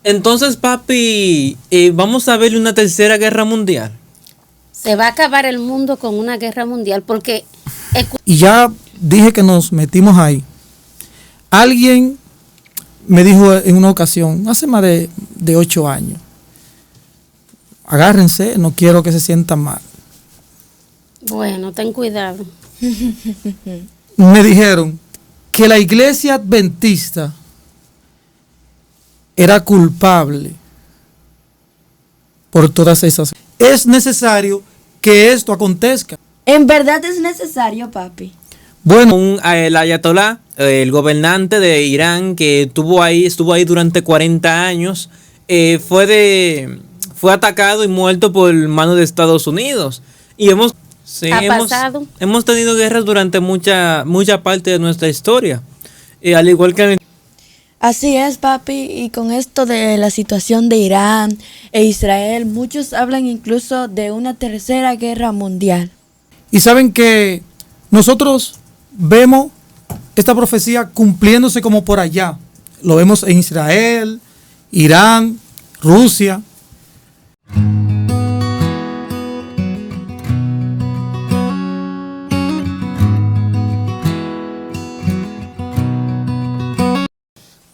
Entonces, papi, vamos a ver una tercera guerra mundial. Se va a acabar el mundo con una guerra mundial porque... Y ya dije que nos metimos ahí. Alguien me dijo en una ocasión, hace más de 8 años, agárrense, no quiero que se sientan mal. Bueno, ten cuidado. Me dijeron que la iglesia adventista era culpable por todas esas. Es necesario que esto acontezca. En verdad es necesario, papi. Bueno, El ayatolá, el gobernante de Irán que estuvo ahí durante 40 años, fue atacado y muerto por mano de Estados Unidos. Y hemos tenido guerras durante mucha parte de nuestra historia. Al igual que Así es, papi, y con esto de la situación de Irán e Israel, muchos hablan incluso de una tercera guerra mundial. y saben que nosotros vemos esta profecía cumpliéndose como por allá. Lo vemos en Israel, Irán, Rusia.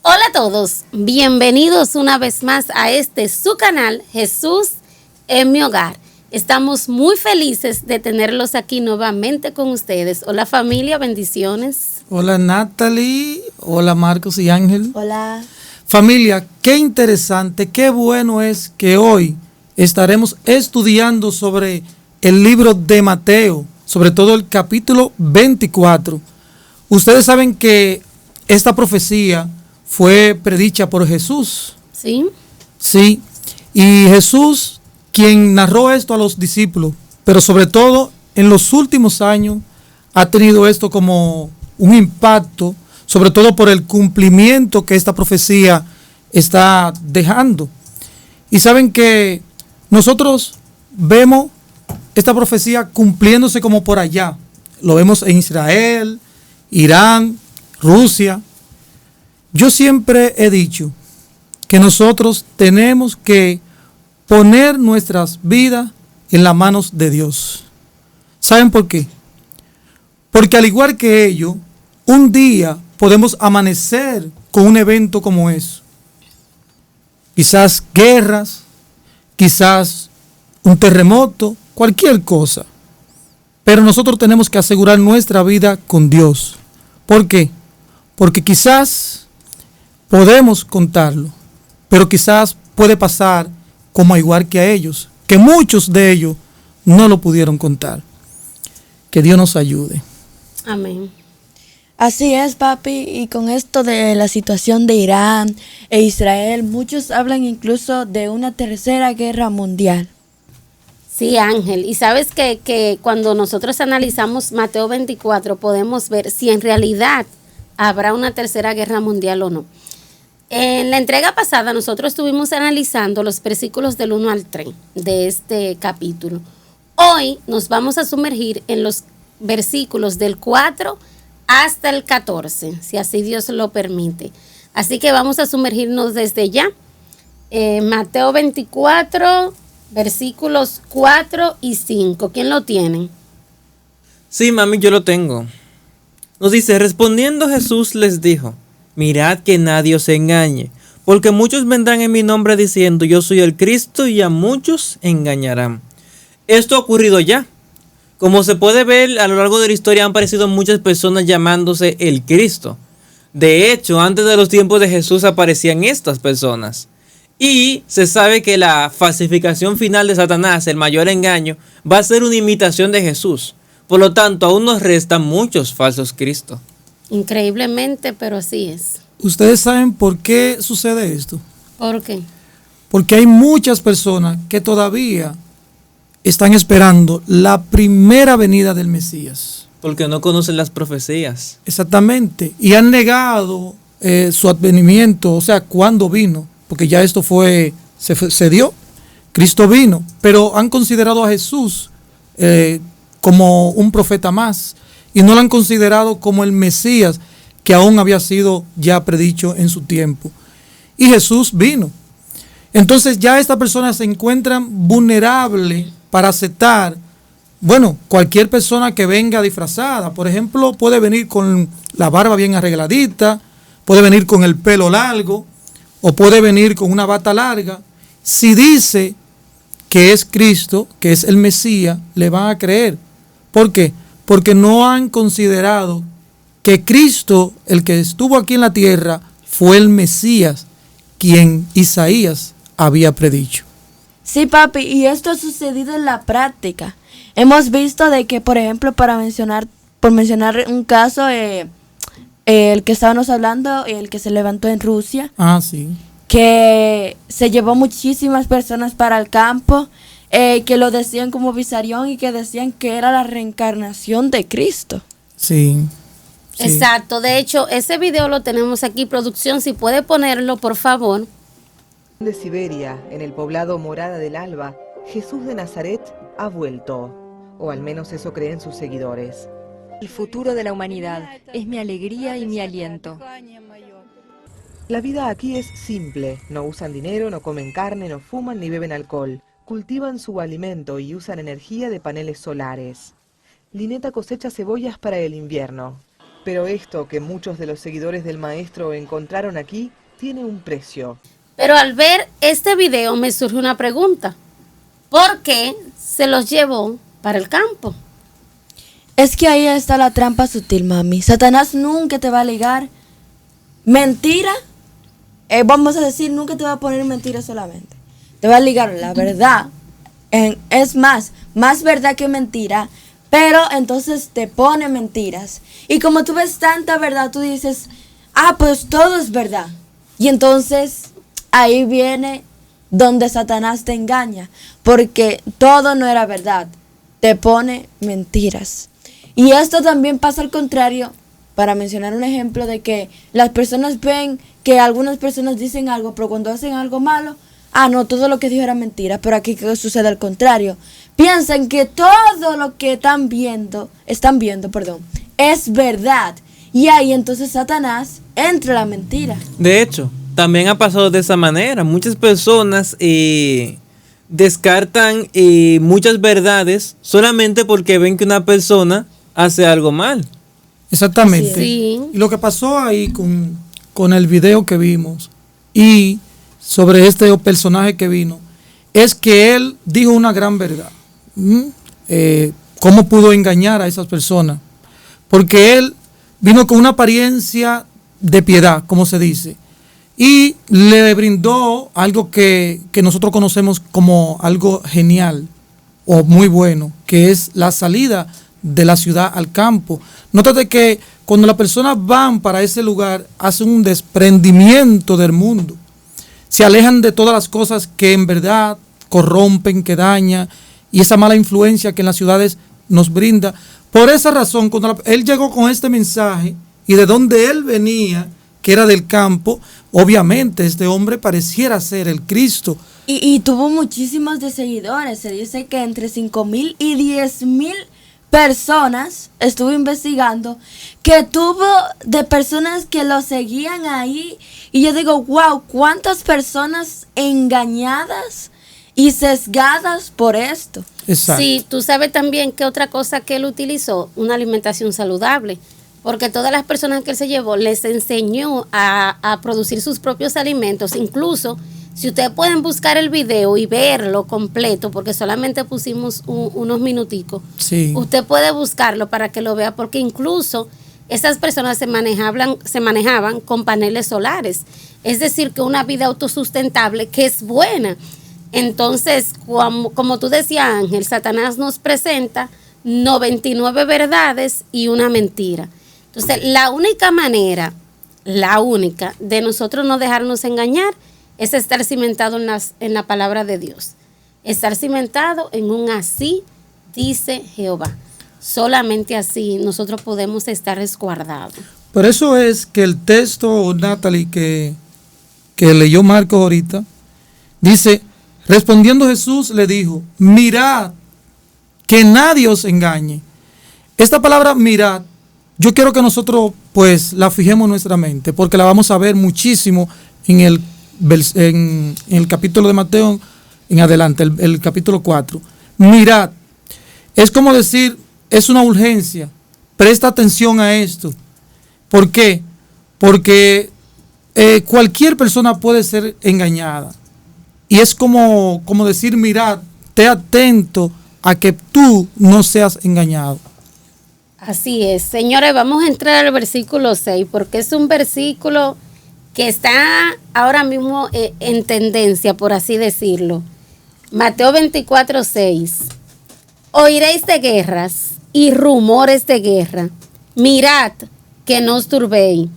Hola a todos, bienvenidos una vez más a su canal Jesús en mi hogar. Estamos muy felices de tenerlos aquí nuevamente con ustedes. Hola familia, bendiciones. Hola Natalie, hola Marcos y Ángel. Hola. Familia, qué interesante, qué bueno es que hoy estaremos estudiando sobre el libro de Mateo, sobre todo el capítulo 24. Ustedes saben que esta profecía fue predicha por Jesús. ¿Sí? Sí, y Jesús quien narró esto a los discípulos, pero sobre todo en los últimos años ha tenido esto como un impacto, sobre todo por el cumplimiento que esta profecía está dejando. Y saben que nosotros vemos esta profecía cumpliéndose como por allá. Lo vemos en Israel, Irán, Rusia. Yo siempre he dicho que nosotros tenemos que poner nuestras vidas en las manos de Dios. ¿Saben por qué? Porque al igual que ellos, un día podemos amanecer con un evento como eso. Quizás guerras, quizás un terremoto, cualquier cosa. Pero nosotros tenemos que asegurar nuestra vida con Dios. ¿Por qué? Porque quizás podemos contarlo, pero quizás puede pasar como igual que a ellos, que muchos de ellos no lo pudieron contar. Que Dios nos ayude. Amén. Así es, papi, y con esto de la situación de Irán e Israel, muchos hablan incluso de una tercera guerra mundial. Sí, Ángel. Y sabes que cuando nosotros analizamos Mateo 24 podemos ver si en realidad habrá una tercera guerra mundial o no. En la entrega pasada nosotros estuvimos analizando los versículos del 1 al 3 de este capítulo. Hoy nos vamos a sumergir en los versículos del 4 hasta el 14, si así Dios lo permite. Así que vamos a sumergirnos desde ya. Mateo 24, versículos 4 y 5. ¿Quién lo tiene? Sí, mami, yo lo tengo. Nos dice, respondiendo Jesús les dijo, mirad que nadie os engañe, porque muchos vendrán en mi nombre diciendo, yo soy el Cristo, y a muchos engañarán. Esto ha ocurrido ya. Como se puede ver, a lo largo de la historia han aparecido muchas personas llamándose el Cristo. De hecho, antes de los tiempos de Jesús aparecían estas personas. Y se sabe que la falsificación final de Satanás, el mayor engaño, va a ser una imitación de Jesús. Por lo tanto, aún nos restan muchos falsos Cristos. Increíblemente, pero así es. ¿Ustedes saben por qué sucede esto? ¿Por qué? Porque hay muchas personas que todavía están esperando la primera venida del Mesías. Porque no conocen las profecías. Exactamente. Y han negado su advenimiento, o sea, cuándo vino. Porque ya esto se dio. Cristo vino. Pero han considerado a Jesús como un profeta más. Y no lo han considerado como el Mesías que aún había sido ya predicho en su tiempo. Y Jesús vino. Entonces ya estas personas se encuentran vulnerables para aceptar, bueno, cualquier persona que venga disfrazada. Por ejemplo, puede venir con la barba bien arregladita, puede venir con el pelo largo, o puede venir con una bata larga. Si dice que es Cristo, que es el Mesías, le van a creer. ¿Por qué? Porque no han considerado que Cristo, el que estuvo aquí en la tierra, fue el Mesías, quien Isaías había predicho. Sí, papi, y esto ha sucedido en la práctica. Hemos visto de que, por ejemplo, por mencionar un caso, el que estábamos hablando, el que se levantó en Rusia, Sí. que se llevó muchísimas personas para el campo, que lo decían como Visarión y que decían que era la reencarnación de Cristo. Sí. Sí. Exacto, de hecho, ese video lo tenemos aquí, producción, si puede ponerlo, por favor. De Siberia, en el poblado Morada del Alba, Jesús de Nazaret ha vuelto, o al menos eso creen sus seguidores. El futuro de la humanidad es mi alegría y mi aliento. La vida aquí es simple, no usan dinero, no comen carne, no fuman ni beben alcohol, cultivan su alimento y usan energía de paneles solares. Lineta cosecha cebollas para el invierno, pero esto que muchos de los seguidores del maestro encontraron aquí tiene un precio. Pero al ver este video me surge una pregunta. ¿Por qué se los llevó para el campo? Es que ahí está la trampa sutil, mami. Satanás nunca te va a ligar mentira. Vamos a decir, nunca te va a poner mentira solamente. Te va a ligar la verdad. Es más verdad que mentira. Pero entonces te pone mentiras. Y como tú ves tanta verdad, tú dices, pues todo es verdad. Y entonces ahí viene donde Satanás te engaña. Porque todo no era verdad. Te pone mentiras. Y esto también pasa al contrario, para mencionar un ejemplo de que las personas ven que algunas personas dicen algo, pero cuando hacen algo malo, no, todo lo que dijo era mentira, pero aquí sucede al contrario. Piensan que todo lo que están viendo, es verdad. Y ahí entonces Satanás entra la mentira. De hecho, también ha pasado de esa manera. Muchas personas descartan muchas verdades solamente porque ven que una persona hace algo mal. Exactamente. Sí. Y lo que pasó ahí con el video que vimos y sobre este personaje que vino, es que él dijo una gran verdad. ¿Cómo pudo engañar a esas personas? Porque él vino con una apariencia de piedad, como se dice, y le brindó algo que nosotros conocemos como algo genial o muy bueno, que es la salida de la ciudad al campo. Nótate que cuando las personas van para ese lugar, hacen un desprendimiento del mundo. Se alejan de todas las cosas que en verdad corrompen, que dañan, y esa mala influencia que en las ciudades nos brinda. Por esa razón, cuando él llegó con este mensaje, y de donde él venía, que era del campo, obviamente este hombre pareciera ser el Cristo. Y tuvo muchísimos de seguidores. Se dice que entre 5,000 y 10,000 personas, estuve investigando, que tuvo de personas que lo seguían ahí. Y yo digo, wow, cuántas personas engañadas y sesgadas por esto. Exacto. Sí, tú sabes también que otra cosa que él utilizó, una alimentación saludable, porque todas las personas que él se llevó les enseñó a producir sus propios alimentos. Incluso, si ustedes pueden buscar el video y verlo completo, porque solamente pusimos unos minuticos, Sí. usted puede buscarlo para que lo vea, porque incluso esas personas se manejaban con paneles solares, es decir, que una vida autosustentable que es buena. Entonces, como tú decías, Ángel, Satanás nos presenta 99 verdades y una mentira. Entonces, la única manera de nosotros no dejarnos engañar es estar cimentado en la palabra de Dios. Estar cimentado en un así dice Jehová. Solamente así nosotros podemos estar resguardados. Por eso es que el texto, Natalie, que leyó Marcos ahorita, dice, respondiendo Jesús le dijo, mirad, que nadie os engañe. Esta palabra mirad, yo quiero que nosotros pues la fijemos en nuestra mente, porque la vamos a ver muchísimo en el en el capítulo de Mateo en adelante, el capítulo 4. Mirad, es como decir, es una urgencia, presta atención a esto. ¿Por qué? Porque cualquier persona puede ser engañada. Y es como decir, mirad, esté atento a que tú no seas engañado. Así es. Señores, vamos a entrar al versículo 6, porque es un versículo que está ahora mismo en tendencia, por así decirlo. Mateo 24, 6. Oiréis de guerras y rumores de guerra. Mirad que no os turbéis,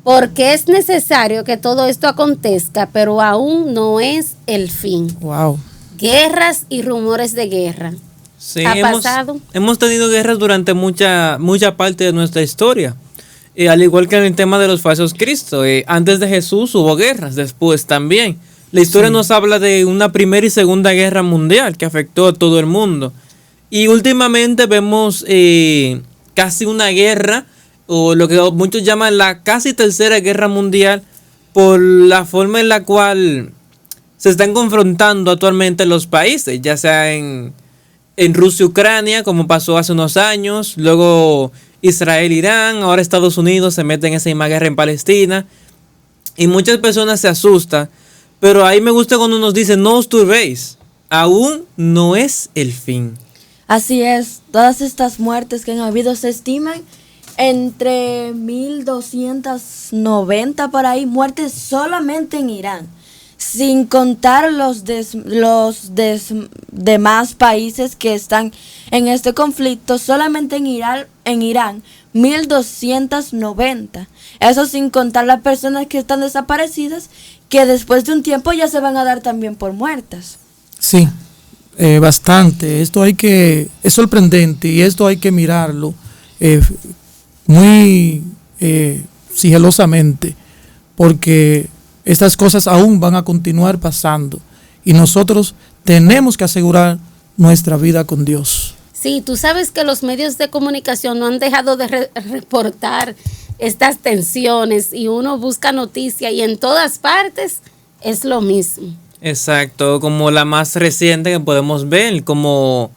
porque es necesario que todo esto acontezca, pero aún no es el fin. Wow. Guerras y rumores de guerra. Sí, ¿Ha pasado? hemos tenido guerras durante mucha parte de nuestra historia. Al igual que en el tema de los falsos cristos. Antes de Jesús hubo guerras, después también. La historia nos habla de una primera y segunda guerra mundial que afectó a todo el mundo. Y últimamente vemos casi una guerra, o lo que muchos llaman la casi tercera guerra mundial, por la forma en la cual se están confrontando actualmente los países, ya sea en Rusia, Ucrania, como pasó hace unos años, luego Israel, Irán, ahora Estados Unidos se mete en esa misma guerra en Palestina, y muchas personas se asustan, pero ahí me gusta cuando nos dicen, no os turbéis, aún no es el fin. Así es, todas estas muertes que han habido se estiman entre 1290 por ahí, muertes solamente en Irán, sin contar los demás países que están en este conflicto. Solamente en Irán 1290. Eso sin contar las personas que están desaparecidas, que después de un tiempo ya se van a dar también por muertas. Sí, bastante. Es sorprendente y esto hay que mirarlo muy sigilosamente, porque estas cosas aún van a continuar pasando y nosotros tenemos que asegurar nuestra vida con Dios. Sí, tú sabes que los medios de comunicación no han dejado de reportar estas tensiones, y uno busca noticias y en todas partes es lo mismo. Exacto, como la más reciente que podemos ver, como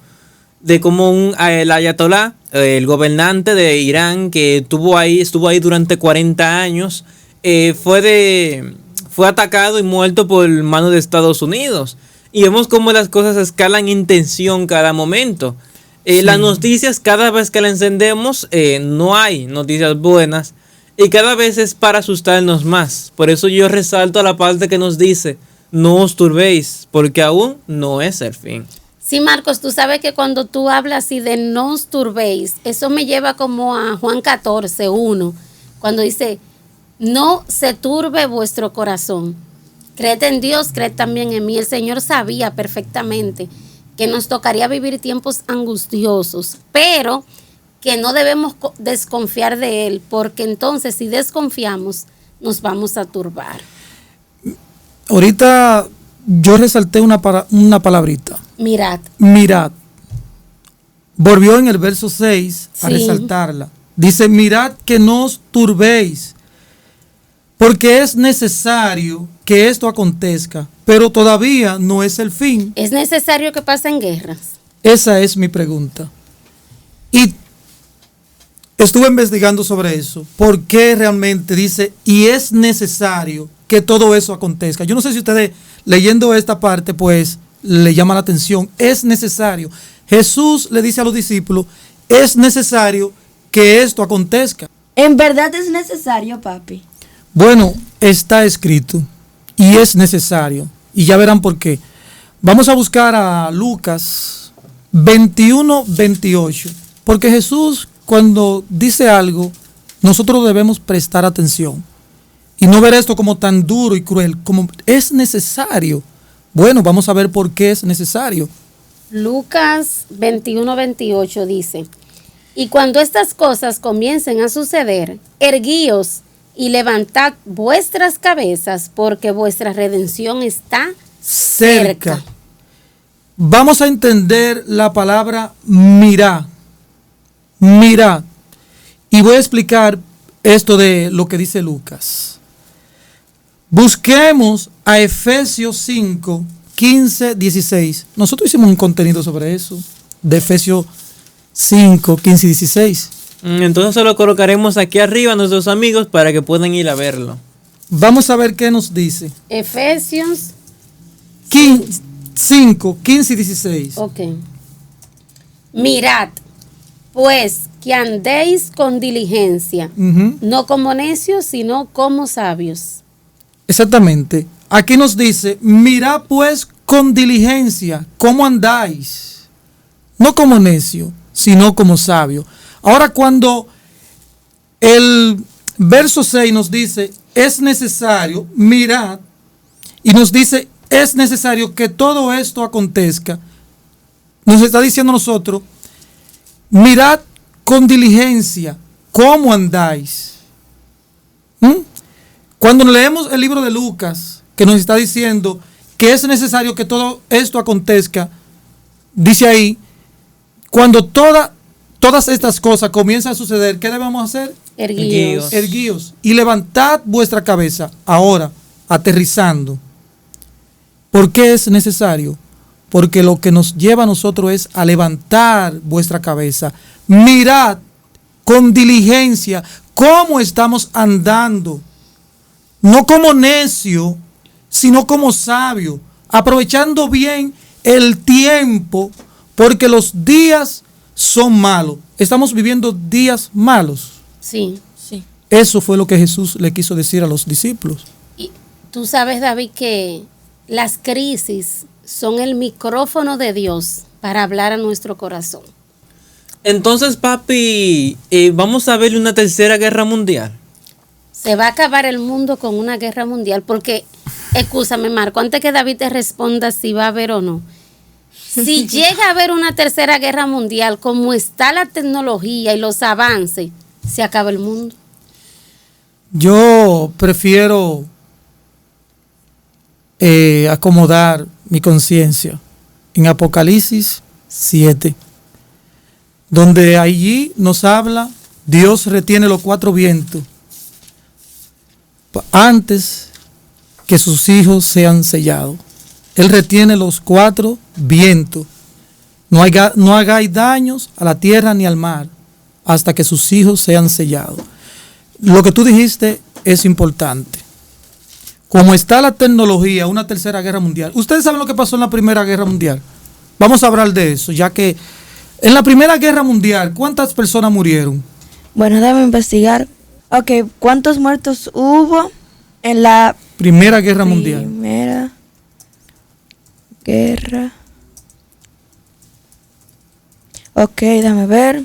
el ayatolá, el gobernante de Irán, que estuvo ahí durante 40 años, fue atacado y muerto por mano de Estados Unidos. Y vemos cómo las cosas escalan en tensión cada momento. Sí. Las noticias, cada vez que la encendemos, no hay noticias buenas, y cada vez es para asustarnos más. Por eso yo resalto la parte que nos dice, no os turbéis, porque aún no es el fin. Sí, Marcos, tú sabes que cuando tú hablas así de no os turbéis, eso me lleva como a Juan 14:1, cuando dice, no se turbe vuestro corazón. Creed en Dios, creed también en mí. El Señor sabía perfectamente que nos tocaría vivir tiempos angustiosos, pero que no debemos desconfiar de Él, porque entonces si desconfiamos, nos vamos a turbar. Ahorita yo resalté una palabrita. Mirad. Mirad. Volvió en el verso 6 a Sí. resaltarla. Dice, mirad que no os turbéis, porque es necesario que esto acontezca, pero todavía no es el fin. Es necesario que pasen guerras. Esa es mi pregunta. Y estuve investigando sobre eso. ¿Por qué realmente dice, y es necesario que todo eso acontezca? Yo no sé si ustedes leyendo esta parte, pues, le llama la atención. Es necesario. Jesús le dice a los discípulos, es necesario que esto acontezca. En verdad es necesario, papi. Bueno, está escrito y es necesario. Y ya verán por qué. Vamos a buscar a Lucas 21:28. Porque Jesús, cuando dice algo, nosotros debemos prestar atención. Y no ver esto como tan duro y cruel, como es necesario. Bueno, vamos a ver por qué es necesario. Lucas 21:28 dice, y cuando estas cosas comiencen a suceder, erguíos y levantad vuestras cabezas, porque vuestra redención está cerca. Vamos a entender la palabra mirá. Mirá. Y voy a explicar esto de lo que dice Lucas. Busquemos a Efesios 5, 15, 16. Nosotros hicimos un contenido sobre eso, de Efesios 5, 15 y 16. Entonces se lo colocaremos aquí arriba a nuestros amigos para que puedan ir a verlo. Vamos a ver qué nos dice. Efesios. 5, 15 y 16. Ok. Mirad, pues, que andéis con diligencia, Ujú. no como necios, sino como sabios. Exactamente. Aquí nos dice, mirad pues con diligencia cómo andáis, no como necio, sino como sabio. Ahora cuando el verso 6 nos dice, es necesario, mirad, y nos dice, es necesario que todo esto acontezca, nos está diciendo a nosotros, mirad con diligencia cómo andáis. Cuando leemos el libro de Lucas, que nos está diciendo que es necesario que todo esto acontezca, dice ahí, cuando todas estas cosas comienzan a suceder, ¿qué debemos hacer? Erguíos. Erguíos y levantad vuestra cabeza. Ahora, aterrizando. ¿Por qué es necesario? Porque lo que nos lleva a nosotros es a levantar vuestra cabeza. Mirad con diligencia cómo estamos andando. No como necio, sino como sabio. Aprovechando bien el tiempo, porque los días son malos. Estamos viviendo días malos. Sí. Sí. Eso fue lo que Jesús le quiso decir a los discípulos. Y tú sabes, David, que las crisis son el micrófono de Dios para hablar a nuestro corazón. Entonces, papi, vamos a ver una tercera guerra mundial. Se va a acabar el mundo con una guerra mundial porque, escúchame, Marco, antes que David te responda si va a haber o no. Si llega a haber una tercera guerra mundial, como está la tecnología y los avances, se acaba el mundo. Yo prefiero acomodar mi conciencia en Apocalipsis 7, donde allí nos habla, Dios retiene los 4 vientos antes que sus hijos sean sellados. Él retiene los 4 vientos. No hagáis daños a la tierra ni al mar hasta que sus hijos sean sellados. Lo que tú dijiste es importante. Como está la tecnología, una tercera guerra mundial. Ustedes saben lo que pasó en la Primera Guerra Mundial. Vamos a hablar de eso, ya que en la Primera Guerra Mundial, ¿cuántas personas murieron? Bueno, déjame investigar. Ok, ¿cuántos muertos hubo en la Primera Guerra Mundial. Primera Guerra? Ok, déjame ver.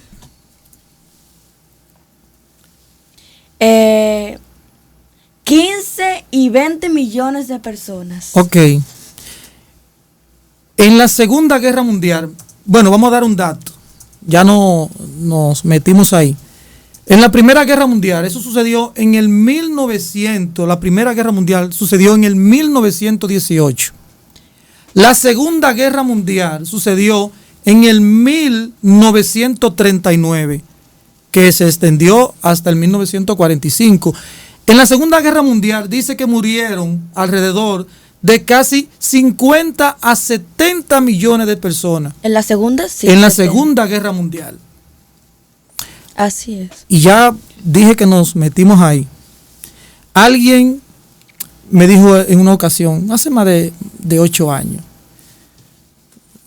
15 y 20 millones de personas. Ok. En la Segunda Guerra Mundial, bueno, vamos a dar un dato. Ya no nos metimos ahí. En la Primera Guerra Mundial, eso sucedió en el 1900, la Primera Guerra Mundial sucedió en el 1918. La Segunda Guerra Mundial sucedió en el 1939, que se extendió hasta el 1945. En la Segunda Guerra Mundial dice que murieron alrededor de casi 50 a 70 millones de personas. En la segunda, sí. En la 70. Segunda Guerra Mundial. Así es. Y ya dije que nos metimos ahí. Alguien me dijo en una ocasión, hace más de 8 años,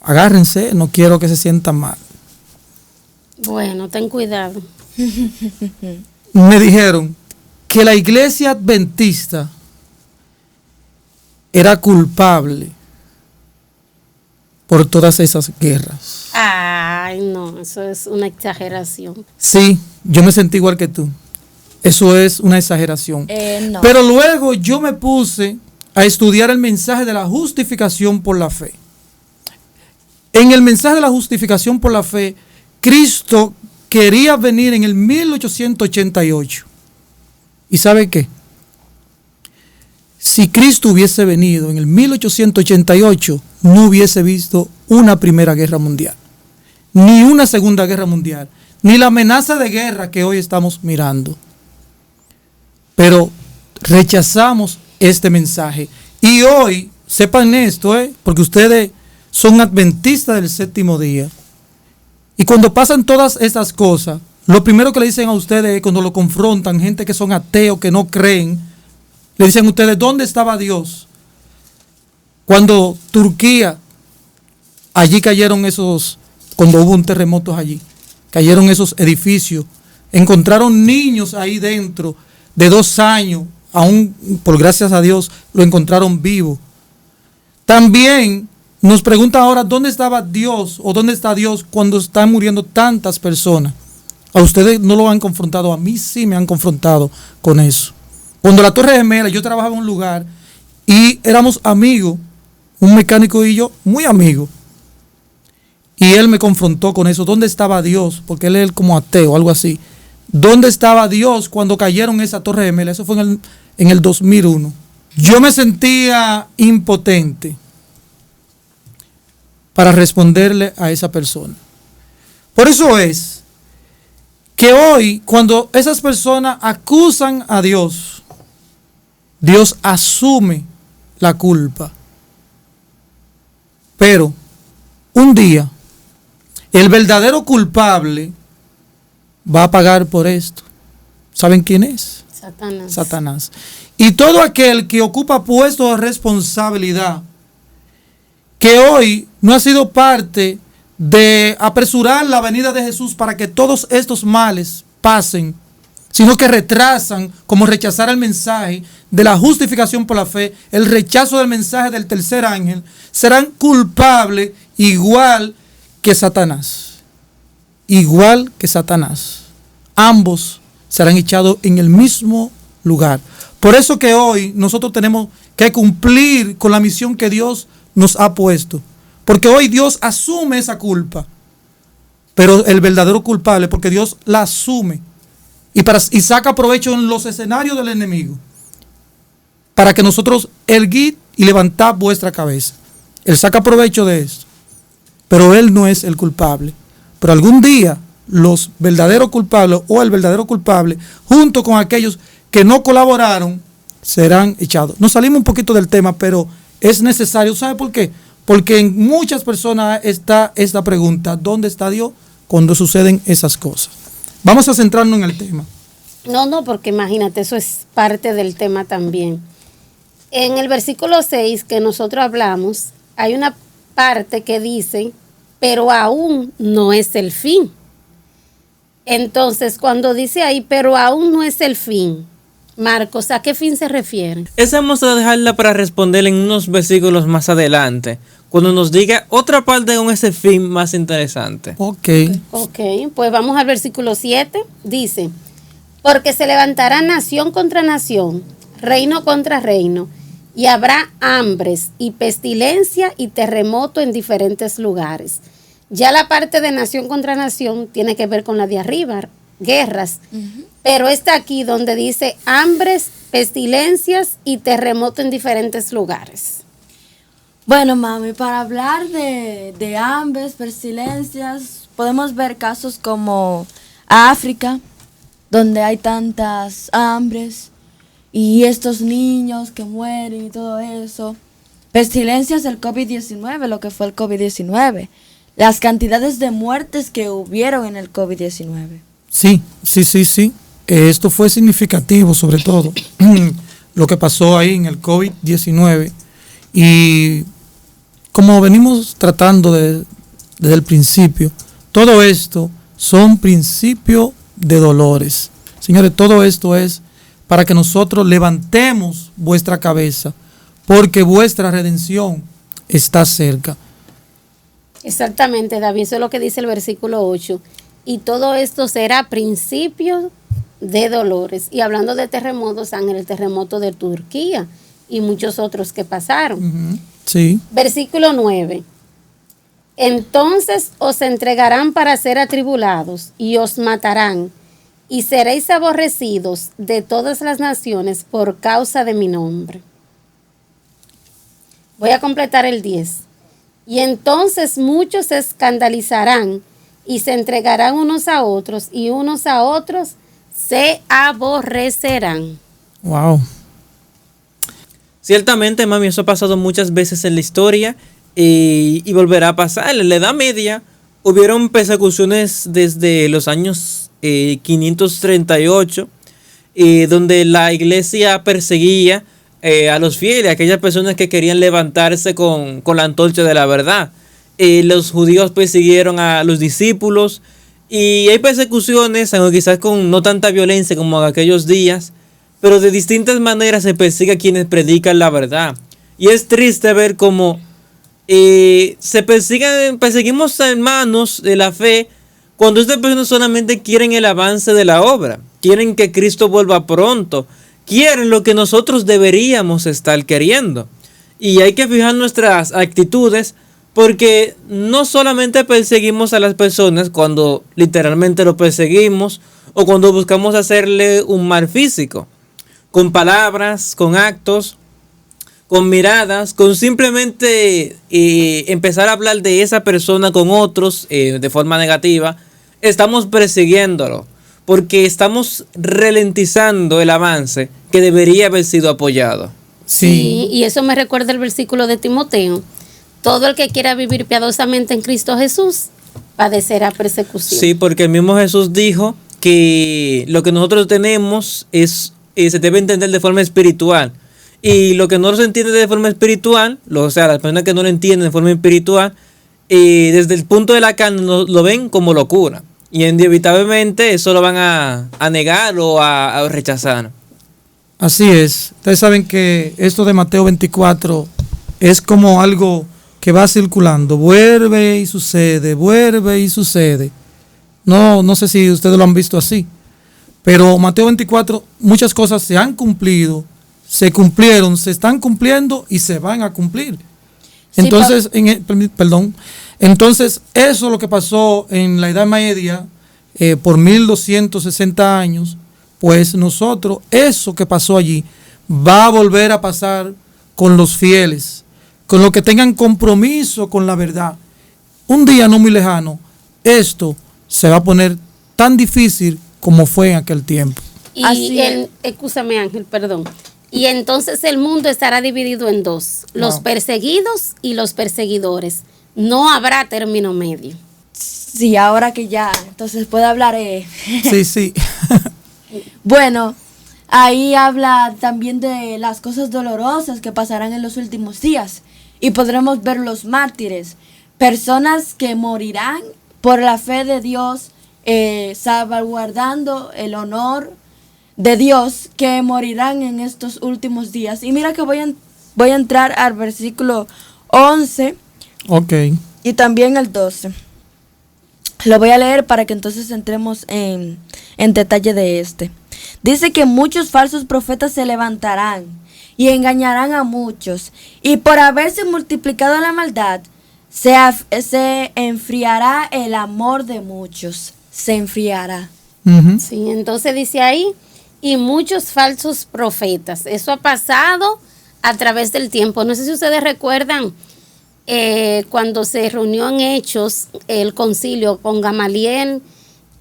agárrense, no quiero que se sientan mal. Bueno, ten cuidado. Me dijeron que la iglesia adventista era culpable por todas esas guerras. Ay, no, eso es una exageración. Sí, yo me sentí igual que tú. Eso es una exageración. No. Pero luego yo me puse a estudiar el mensaje de la justificación por la fe. En el mensaje de la justificación por la fe, Cristo quería venir en el 1888. ¿Y sabe qué? Si Cristo hubiese venido en el 1888, no hubiese visto una Primera Guerra Mundial, ni una Segunda Guerra Mundial, ni la amenaza de guerra que hoy estamos mirando. Pero rechazamos este mensaje Y hoy, sepan esto, porque ustedes son adventistas del séptimo día. Y cuando pasan todas estas cosas, lo primero que le dicen a ustedes es cuando lo confrontan, gente que son ateos, que no creen, le dicen a ustedes, ¿dónde estaba Dios? Cuando Turquía, allí cayeron cuando hubo un terremoto allí, cayeron esos edificios, encontraron niños ahí dentro de 2 años, aún por gracias a Dios lo encontraron vivo. También nos pregunta ahora, ¿dónde estaba Dios o dónde está Dios cuando están muriendo tantas personas? A ustedes no lo han confrontado, a mí sí me han confrontado con eso. Cuando la Torre Gemela, yo trabajaba en un lugar y éramos amigos, un mecánico y yo, muy amigos. Y él me confrontó con eso. ¿Dónde estaba Dios? Porque él es como ateo, algo así. ¿Dónde estaba Dios cuando cayeron esa Torre Gemela? Eso fue en el 2001. Yo me sentía impotente para responderle a esa persona. Por eso es que hoy, cuando esas personas acusan a Dios, Dios asume la culpa. Pero un día, el verdadero culpable va a pagar por esto. ¿Saben quién es? Satanás. Satanás. Y todo aquel que ocupa puestos de responsabilidad, que hoy no ha sido parte de apresurar la venida de Jesús para que todos estos males pasen, sino que retrasan, como rechazar el mensaje de la justificación por la fe, el rechazo del mensaje del tercer ángel, serán culpables igual que Satanás. Igual que Satanás. Ambos serán echados en el mismo lugar. Por eso que hoy nosotros tenemos que cumplir con la misión que Dios nos ha puesto. Porque hoy Dios asume esa culpa. Pero el verdadero culpable, porque Dios la asume y saca provecho en los escenarios del enemigo, para que nosotros erguid y levantad vuestra cabeza. Él saca provecho de esto, pero Él no es el culpable. Pero algún día los verdaderos culpables o el verdadero culpable, junto con aquellos que no colaboraron, serán echados. Nos salimos un poquito del tema, pero es necesario. ¿Sabe por qué? Porque en muchas personas está esta pregunta: ¿dónde está Dios cuando suceden esas cosas? Vamos a centrarnos en el tema. No, porque imagínate, eso es parte del tema también. En el versículo 6 que nosotros hablamos, hay una parte que dice, pero aún no es el fin. Entonces, cuando dice ahí, pero aún no es el fin, Marcos, ¿a qué fin se refiere? Esa vamos a dejarla para responder en unos versículos más adelante, cuando nos diga otra parte con ese fin más interesante. Ok, Pues vamos al versículo 7. Dice, porque se levantará nación contra nación, reino contra reino, y habrá hambres y pestilencia y terremoto en diferentes lugares. Ya la parte de nación contra nación tiene que ver con la de arriba, guerras. Pero está aquí donde dice hambres, pestilencias y terremoto en diferentes lugares. Bueno, mami, para hablar de hambres, pestilencias, podemos ver casos como África, donde hay tantas hambres y estos niños que mueren y todo eso. Pestilencias del COVID-19, lo que fue el COVID-19. Las cantidades de muertes que hubieron en el COVID-19. sí. Esto fue significativo, sobre todo lo que pasó ahí en el COVID-19. Y como venimos tratando desde el principio, todo esto son principios de dolores. Señores, todo esto es para que nosotros levantemos vuestra cabeza, porque vuestra redención está cerca. Exactamente, David, eso es lo que dice el versículo 8. Y todo esto será principio de dolores. Y hablando de terremotos, Ángel, el terremoto de Turquía y muchos otros que pasaron. Sí. Versículo 9. Entonces os entregarán para ser atribulados y os matarán, y seréis aborrecidos de todas las naciones por causa de mi nombre. Voy a completar el 10. Y entonces muchos se escandalizarán y se entregarán unos a otros, y unos a otros se aborrecerán. Wow. Ciertamente, mami, eso ha pasado muchas veces en la historia y volverá a pasar. En la Edad Media hubieron persecuciones desde los años 538, donde la iglesia perseguía a los fieles, a aquellas personas que querían levantarse con la antorcha de la verdad. Los judíos persiguieron a los discípulos y hay persecuciones, aunque quizás con no tanta violencia como en aquellos días, pero de distintas maneras se persigue a quienes predican la verdad. Y es triste ver cómo perseguimos a hermanos de la fe cuando estas personas solamente quieren el avance de la obra, quieren que Cristo vuelva pronto, quieren lo que nosotros deberíamos estar queriendo. Y hay que fijar nuestras actitudes, porque no solamente perseguimos a las personas cuando literalmente lo perseguimos o cuando buscamos hacerle un mal físico, con palabras, con actos, con miradas, con simplemente empezar a hablar de esa persona con otros de forma negativa, estamos persiguiéndolo, porque estamos ralentizando el avance que debería haber sido apoyado. Sí, y eso me recuerda el versículo de Timoteo. Todo el que quiera vivir piadosamente en Cristo Jesús padecerá persecución. Sí, porque el mismo Jesús dijo que lo que nosotros tenemos se debe entender de forma espiritual. Y lo que no se entiende de forma espiritual, o sea, las personas que no lo entienden de forma espiritual, desde el punto de la carne lo ven como locura. Y inevitablemente eso lo van a negar o a rechazar. Así es. Ustedes saben que esto de Mateo 24 es como algo que va circulando, vuelve y sucede, vuelve y sucede. No sé si ustedes lo han visto así, pero Mateo 24, muchas cosas se han cumplido, se cumplieron, se están cumpliendo y se van a cumplir. Entonces, entonces eso es lo que pasó en la Edad Media por 1260 años, pues nosotros, eso que pasó allí, va a volver a pasar con los fieles, con los que tengan compromiso con la verdad. Un día no muy lejano, esto se va a poner tan difícil como fue en aquel tiempo. Y escúchame, Ángel, perdón. Y entonces el mundo estará dividido en dos, los perseguidos y los perseguidores. No habrá término medio. Sí, ahora que ya, entonces puedo hablar. Sí. Bueno, ahí habla también de las cosas dolorosas que pasarán en los últimos días. Y podremos ver los mártires, personas que morirán por la fe de Dios, salvaguardando el honor de Dios, que morirán en estos últimos días. Y mira que voy a entrar al versículo 11 y también el 12. Lo voy a leer para que entonces entremos en detalle de este. Dice que muchos falsos profetas se levantarán y engañarán a muchos, y por haberse multiplicado la maldad, se enfriará el amor de muchos. Se enfriará. Uh-huh. Sí, entonces dice ahí, y muchos falsos profetas. Eso ha pasado a través del tiempo. No sé si ustedes recuerdan cuando se reunió en Hechos el concilio con Gamaliel,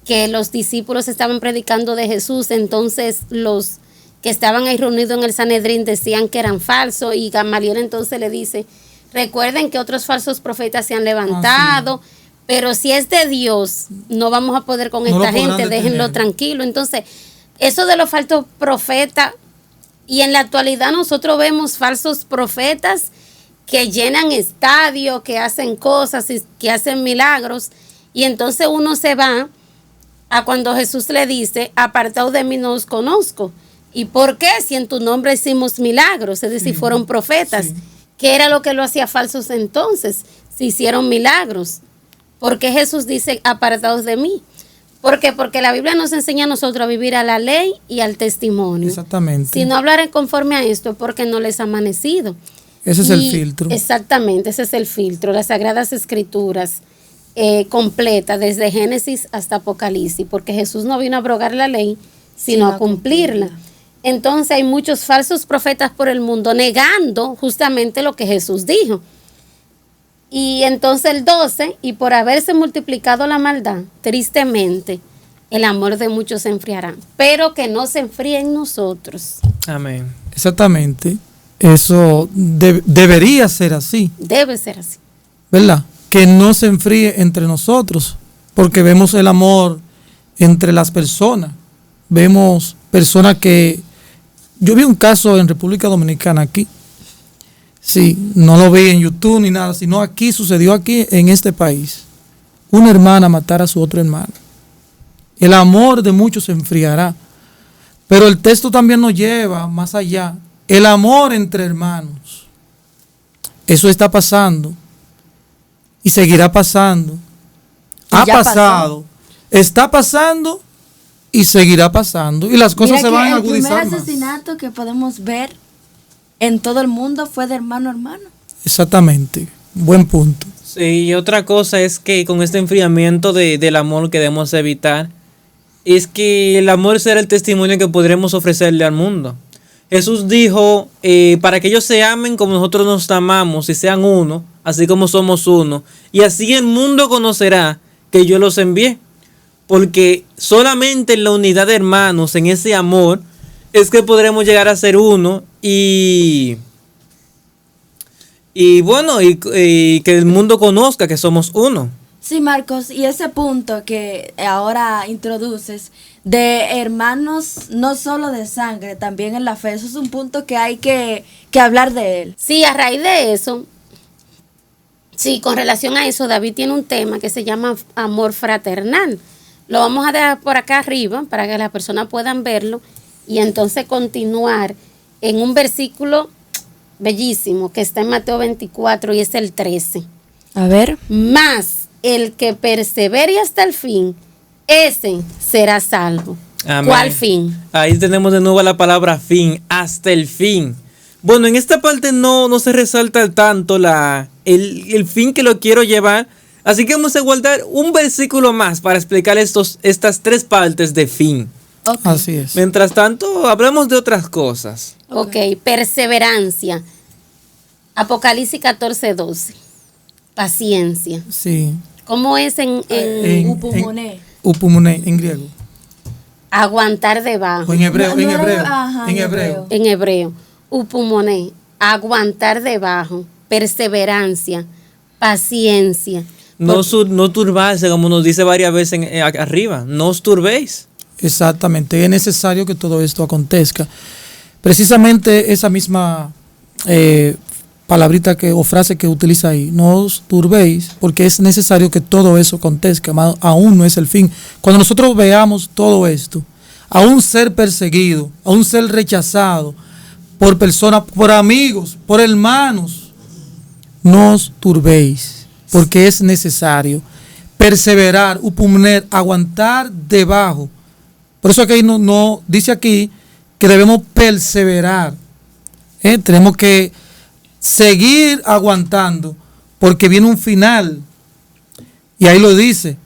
que los discípulos estaban predicando de Jesús, entonces los que estaban ahí reunidos en el Sanedrín decían que eran falsos, y Gamaliel entonces le dice, recuerden que otros falsos profetas se han levantado, pero si es de Dios, no vamos a poder con esta gente, déjenlo tranquilo. Entonces, eso de los falsos profetas, y en la actualidad nosotros vemos falsos profetas que llenan estadios, que hacen cosas, que hacen milagros, y entonces uno se va a cuando Jesús le dice, apartaos de mí, no os conozco. ¿Y por qué? Si en tu nombre hicimos milagros, es decir, fueron profetas. ¿Qué era lo que lo hacía falsos entonces? Si hicieron milagros. ¿Por qué Jesús dice, apartaos de mí? ¿Por qué? Porque la Biblia nos enseña a nosotros a vivir a la ley y al testimonio. Exactamente. Si no hablaran conforme a esto, es porque no les ha amanecido. Ese es el filtro. Exactamente, ese es el filtro. Las Sagradas Escrituras completa, desde Génesis hasta Apocalipsis, porque Jesús no vino a abrogar la ley, sino a cumplirla. Entonces hay muchos falsos profetas por el mundo negando justamente lo que Jesús dijo. Y entonces el 12, y por haberse multiplicado la maldad, tristemente, el amor de muchos se enfriará, pero que no se enfríe en nosotros. Amén. Exactamente. Eso debería ser así, Debe ser así. ¿verdad? Que no se enfríe entre nosotros, porque vemos el amor entre las personas. Vemos personas que... Yo vi un caso en República Dominicana aquí. Sí, no lo vi en YouTube ni nada, sino aquí, sucedió aquí en este país. Una hermana matar a su otra hermana. El amor de muchos se enfriará. Pero el texto también nos lleva más allá. El amor entre hermanos. Eso está pasando. Y seguirá pasando. Ha ya pasado. Está pasando y seguirá pasando. Y las cosas Mira se que van a el agudizar primer más. asesinato que podemos ver en todo el mundo fue de hermano a hermano. Exactamente. Buen punto. Sí, y otra cosa es que con este enfriamiento del amor que debemos evitar, es que el amor será el testimonio que podremos ofrecerle al mundo. Jesús dijo, para que ellos se amen como nosotros nos amamos y sean uno, así como somos uno. Y así el mundo conocerá que yo los envié. Porque solamente en la unidad de hermanos, en ese amor, es que podremos llegar a ser uno y bueno, y que el mundo conozca que somos uno. Sí, Marcos, y ese punto que ahora introduces de hermanos no solo de sangre, también en la fe, eso es un punto que hay que hablar de él. Sí, a raíz de eso, sí, con relación a eso, David tiene un tema que se llama amor fraternal. Lo vamos a dejar por acá arriba para que las personas puedan verlo y entonces continuar en un versículo bellísimo que está en Mateo 24 y es el 13. A ver. Más el que persevere hasta el fin, ese será salvo. Amén. ¿Cuál fin? Ahí tenemos de nuevo la palabra fin, hasta el fin. Bueno, en esta parte no se resalta tanto el fin que lo quiero llevar. Así que vamos a guardar un versículo más para explicar estas tres partes de fin. Okay. Así es. Mientras tanto, hablemos de otras cosas. Ok, perseverancia. Apocalipsis 14:12. Paciencia. Sí. ¿Cómo es en Upumoné. Upumune en griego. aguantar debajo? O en hebreo, No, en no era- hebreo. ajá, en en hebreo. hebreo. En hebreo. Upumoné. Aguantar debajo. Perseverancia. Paciencia. No turbarse, como nos dice varias veces arriba. No os turbéis. Exactamente, es necesario que todo esto acontezca. Precisamente esa misma palabrita o frase que utiliza ahí, no os turbéis, porque es necesario que todo eso acontezca, aún no es el fin. Cuando nosotros veamos todo esto, aún ser perseguido, aún ser rechazado por personas, por amigos, por hermanos, no os turbéis, porque es necesario perseverar, upumner, aguantar debajo. Por eso aquí no dice aquí que debemos perseverar. Tenemos que seguir aguantando porque viene un final. Y ahí lo dice.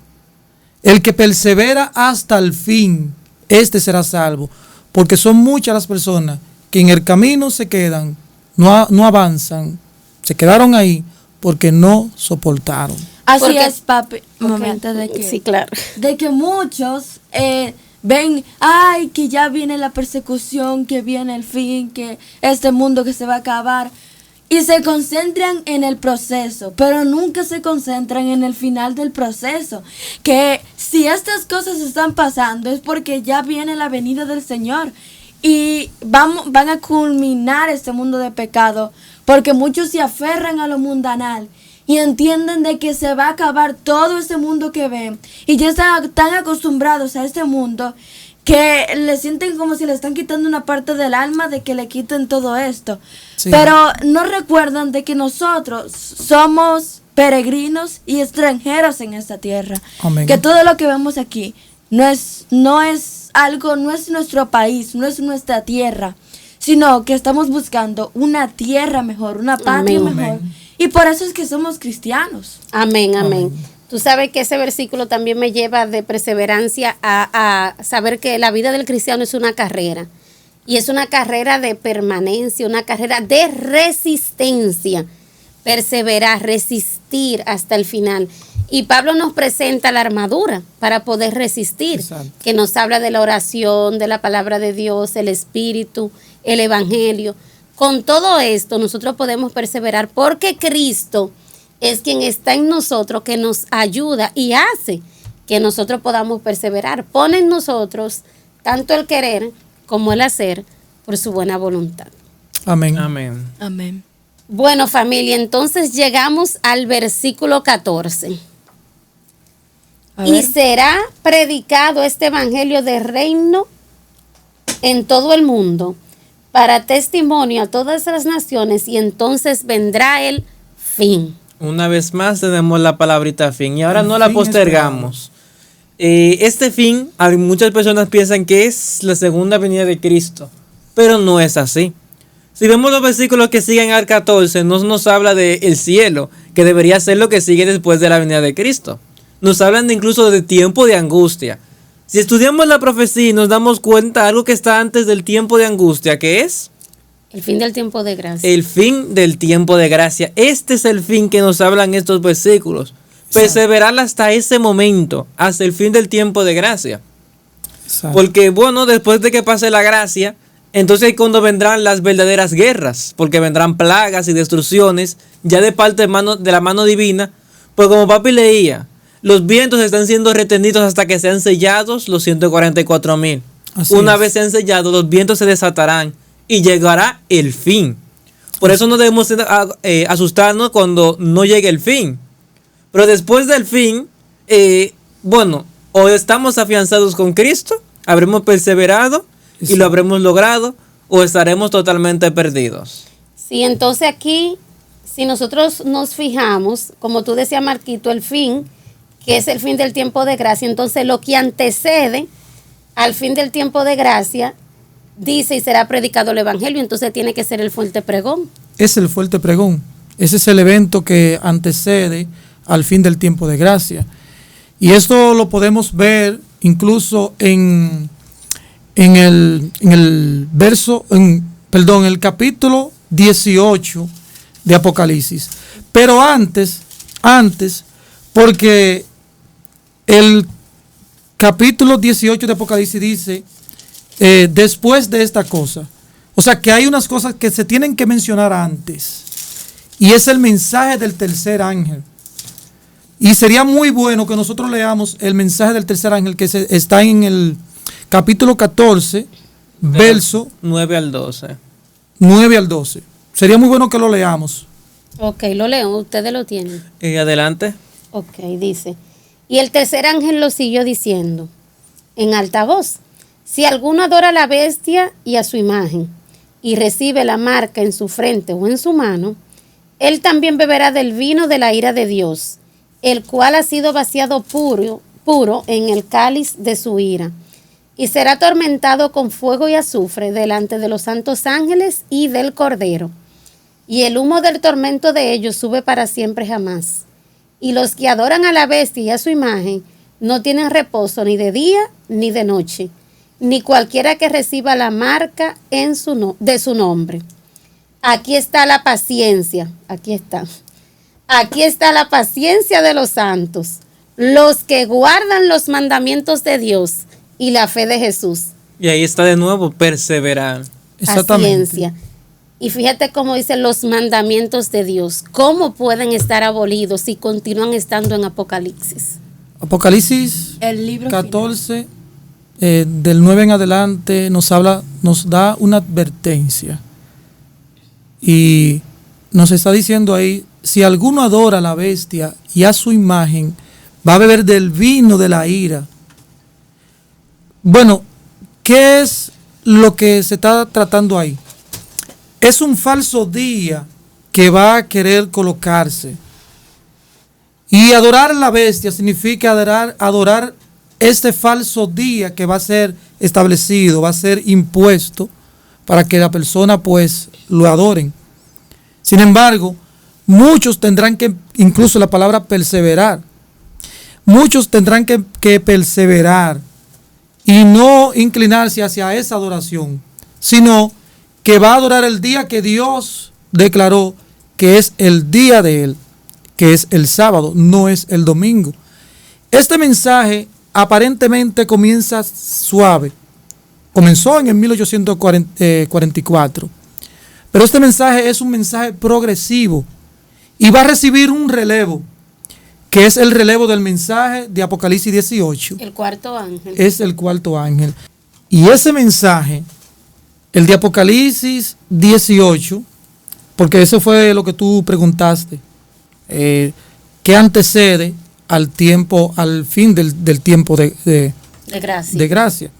El que persevera hasta el fin, este será salvo. Porque son muchas las personas que en el camino se quedan, no avanzan, se quedaron ahí porque no soportaron. Así Porque- es, papi. Un Ok. momento de que... Sí, claro. De que muchos ven, ay, que ya viene la persecución, que viene el fin, que este mundo que se va a acabar. Y se concentran en el proceso, pero nunca se concentran en el final del proceso. Que si estas cosas están pasando es porque ya viene la venida del Señor. Y van a culminar este mundo de pecado, porque muchos se aferran a lo mundanal y entienden de que se va a acabar todo ese mundo que ven y ya están tan acostumbrados a este mundo que le sienten como si le están quitando una parte del alma, de que le quiten todo esto. Sí. Pero no recuerdan de que nosotros somos peregrinos y extranjeros en esta tierra. Amén. Que todo lo que vemos aquí no es algo, no es nuestro país, no es nuestra tierra, sino que estamos buscando una tierra mejor, una patria Amén. mejor. Y por eso es que somos cristianos. Amén, amén. Tú sabes que ese versículo también me lleva de perseverancia a saber que la vida del cristiano es una carrera. Y es una carrera de permanencia, una carrera de resistencia. Perseverar, resistir hasta el final. Y Pablo nos presenta la armadura para poder resistir, Exacto. que nos habla de la oración, de la palabra de Dios, el Espíritu, el Evangelio. con todo esto nosotros podemos perseverar porque Cristo es quien está en nosotros, que nos ayuda y hace que nosotros podamos perseverar. Pone en nosotros tanto el querer como el hacer por su buena voluntad. Amén. Amén. Amén. Bueno, familia, entonces llegamos al versículo 14. A Y ver. será predicado este evangelio de reino en todo el mundo para testimonio a todas las naciones y entonces vendrá el fin. Una vez más tenemos la palabrita fin y ahora El no la fin postergamos. Este fin, muchas personas piensan que es la segunda venida de Cristo, pero no es así. Si vemos los versículos que siguen al 14, nos habla del cielo, que debería ser lo que sigue después de la venida de Cristo. Nos hablan incluso de tiempo de angustia. Si estudiamos la profecía y nos damos cuenta de algo que está antes del tiempo de angustia, ¿qué es? El fin del tiempo de gracia. El fin del tiempo de gracia. Este es el fin que nos hablan estos versículos. Perseverar hasta ese momento, hasta el fin del tiempo de gracia. Exacto. Porque bueno, después de que pase la gracia, entonces es cuando vendrán las verdaderas guerras, porque vendrán plagas y destrucciones, ya de parte de la mano divina. Pues como papi leía, los vientos están siendo retenidos hasta que sean sellados los 144,000. Así Una es. vez sean sellados, los vientos se desatarán y llegará el fin. Por eso no debemos asustarnos cuando no llegue el fin. Pero después del fin, bueno, o estamos afianzados con Cristo, habremos perseverado y lo habremos logrado, o estaremos totalmente perdidos. Sí, entonces aquí, si nosotros nos fijamos, como tú decías, Marquito, el fin, que es el fin del tiempo de gracia, entonces lo que antecede al fin del tiempo de gracia, dice y será predicado el evangelio, entonces tiene que ser el fuerte pregón. Es el fuerte pregón. Ese es el evento que antecede al fin del tiempo de gracia. Y esto lo podemos ver incluso en el capítulo 18 de Apocalipsis. Pero antes, porque el capítulo 18 de Apocalipsis dice, después de esta cosa. O sea que hay unas cosas que se tienen que mencionar antes. Y es el mensaje del tercer ángel. Y sería muy bueno que nosotros leamos el mensaje del tercer ángel que está en el capítulo 14, verso 9 al 12. 9 al 12. Sería muy bueno que lo leamos. Ok, lo leo, ustedes lo tienen. Adelante. Ok, dice, y el tercer ángel lo siguió diciendo en alta voz, si alguno adora a la bestia y a su imagen y recibe la marca en su frente o en su mano, él también beberá del vino de la ira de Dios, el cual ha sido vaciado puro en el cáliz de su ira, y será atormentado con fuego y azufre delante de los santos ángeles y del Cordero. Y el humo del tormento de ellos sube para siempre jamás. Y los que adoran a la bestia y a su imagen no tienen reposo ni de día ni de noche, ni cualquiera que reciba la marca de su nombre. Aquí está la paciencia, aquí está la paciencia de los santos, los que guardan los mandamientos de Dios y la fe de Jesús. Y ahí está de nuevo, perseverar. Exactamente. Paciencia. Y fíjate cómo dicen los mandamientos de Dios. ¿Cómo pueden estar abolidos si continúan estando en Apocalipsis? Apocalipsis El libro 14, del 9 en adelante, nos da una advertencia. Y nos está diciendo ahí, si alguno adora a la bestia y a su imagen, va a beber del vino de la ira. Bueno, ¿qué es lo que se está tratando ahí? Es un falso día que va a querer colocarse. Y adorar a la bestia significa adorar este falso día que va a ser establecido, va a ser impuesto para que la persona pues lo adoren. Sin embargo, muchos tendrán que, incluso la palabra perseverar, muchos tendrán que perseverar y no inclinarse hacia esa adoración, sino que va a adorar el día que Dios declaró que es el día de Él, que es el sábado, no es el domingo. Este mensaje aparentemente comienza suave. Comenzó en el 1844, Pero este mensaje es un mensaje progresivo y va a recibir un relevo, que es el relevo del mensaje de Apocalipsis 18. El cuarto ángel. Es el cuarto ángel. Y ese mensaje, el de Apocalipsis 18, porque eso fue lo que tú preguntaste, ¿qué antecede al tiempo, al fin del tiempo de gracia?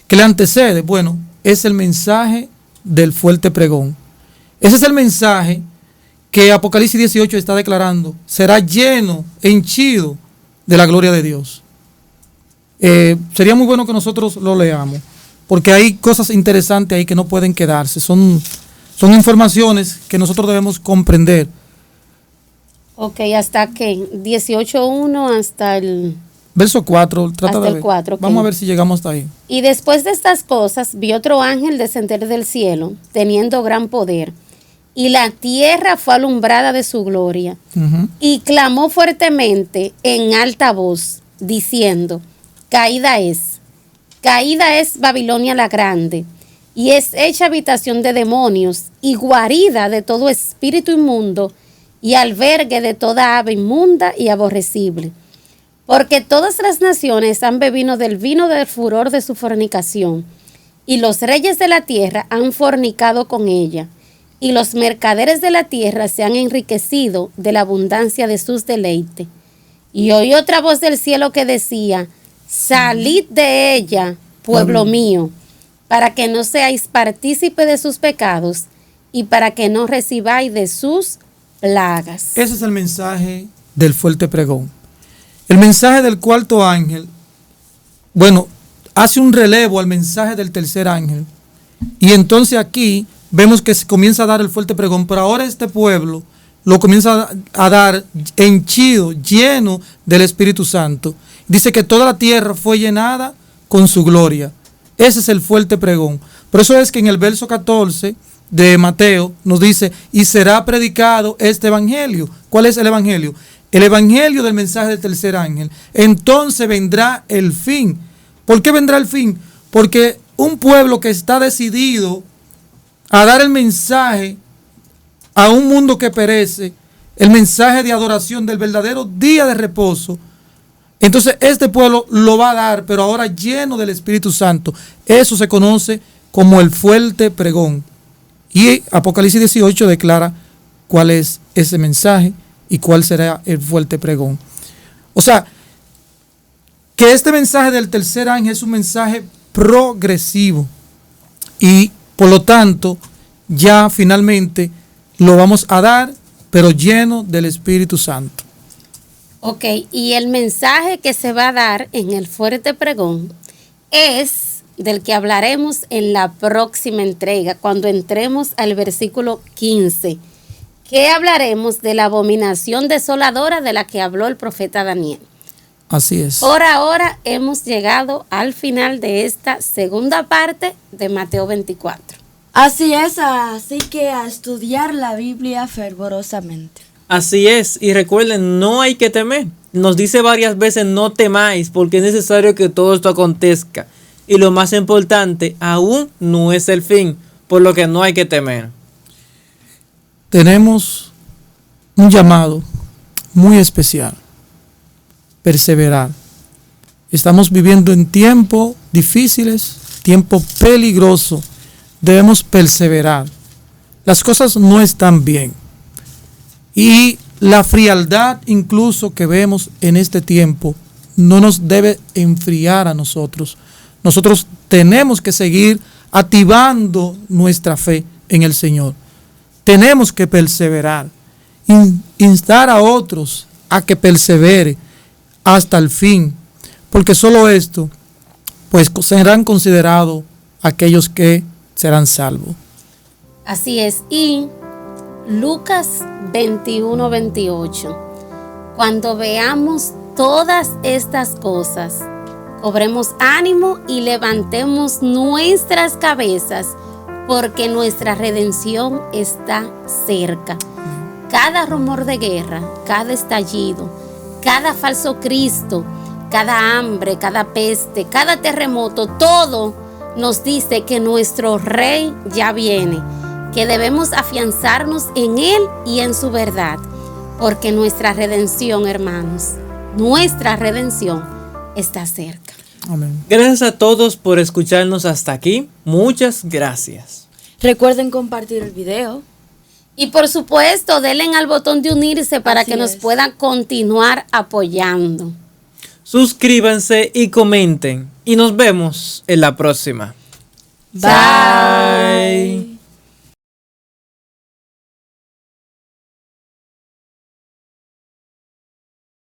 ¿Qué le antecede? Bueno, es el mensaje del fuerte pregón. Ese es el mensaje que Apocalipsis 18 está declarando. Será lleno, henchido de la gloria de Dios. Sería muy bueno que nosotros lo leamos, porque hay cosas interesantes ahí que no pueden quedarse. Son informaciones que nosotros debemos comprender. Ok, ¿hasta qué? 18.1 hasta el... Verso 4, trata hasta de el ver. 4, ok. Vamos a ver si llegamos hasta ahí. Y después de estas cosas vi otro ángel descender del cielo, teniendo gran poder, y la tierra fue alumbrada de su gloria. Ujú. Y clamó fuertemente en alta voz, diciendo, caída es Babilonia la grande, y es hecha habitación de demonios, y guarida de todo espíritu inmundo, y albergue de toda ave inmunda y aborrecible. Porque todas las naciones han bebido del vino del furor de su fornicación, y los reyes de la tierra han fornicado con ella, y los mercaderes de la tierra se han enriquecido de la abundancia de sus deleites. Y oí otra voz del cielo que decía, salid de ella, pueblo mío, para que no seáis partícipe de sus pecados, y para que no recibáis de sus plagas. Ese es el mensaje del fuerte pregón. El mensaje del cuarto ángel, bueno, hace un relevo al mensaje del tercer ángel. Y entonces aquí vemos que se comienza a dar el fuerte pregón, pero ahora este pueblo lo comienza a dar henchido, lleno del Espíritu Santo. Dice que toda la tierra fue llenada con su gloria. Ese es el fuerte pregón. Por eso es que en el verso 14 de Mateo nos dice, y será predicado este evangelio. ¿Cuál es el evangelio? El evangelio del mensaje del tercer ángel. Entonces vendrá el fin. ¿Por qué vendrá el fin? Porque un pueblo que está decidido a dar el mensaje a un mundo que perece, el mensaje de adoración del verdadero día de reposo, entonces este pueblo lo va a dar, pero ahora lleno del Espíritu Santo. Eso se conoce como el fuerte pregón. Y Apocalipsis 18 declara cuál es ese mensaje y cuál será el fuerte pregón. O sea, que este mensaje del tercer ángel es un mensaje progresivo y por lo tanto ya finalmente lo vamos a dar, pero lleno del Espíritu Santo. Ok, y el mensaje que se va a dar en el fuerte pregón es del que hablaremos en la próxima entrega, cuando entremos al versículo 15, que hablaremos de la abominación desoladora de la que habló el profeta Daniel. Así es. Por ahora hemos llegado al final de esta segunda parte de Mateo 24. Así es, así que a estudiar la Biblia fervorosamente. Así es, y recuerden, no hay que temer. Nos dice varias veces, no temáis, porque es necesario que todo esto acontezca. Y lo más importante, aún no es el fin, por lo que no hay que temer. Tenemos un llamado muy especial: perseverar. Estamos viviendo en tiempos difíciles, tiempos peligrosos. Debemos perseverar. Las cosas no están bien. Y la frialdad incluso que vemos en este tiempo no nos debe enfriar a nosotros. Nosotros tenemos que seguir activando nuestra fe en el Señor. Tenemos que perseverar, instar a otros a que persevere hasta el fin, porque solo esto, pues serán considerados aquellos que serán salvos. Así es, y Lucas 21:28. Cuando veamos todas estas cosas, cobremos ánimo y levantemos nuestras cabezas, porque nuestra redención está cerca. Cada rumor de guerra, cada estallido, cada falso Cristo, cada hambre, cada peste, cada terremoto, todo nos dice que nuestro Rey ya viene que debemos afianzarnos en Él y en su verdad, porque nuestra redención, hermanos, nuestra redención está cerca. Amén. Gracias a todos por escucharnos hasta aquí. Muchas gracias. Recuerden compartir el video. Y por supuesto, denle al botón de unirse para Así que nos es. puedan continuar apoyando. Suscríbanse y comenten. Y nos vemos en la próxima. Bye.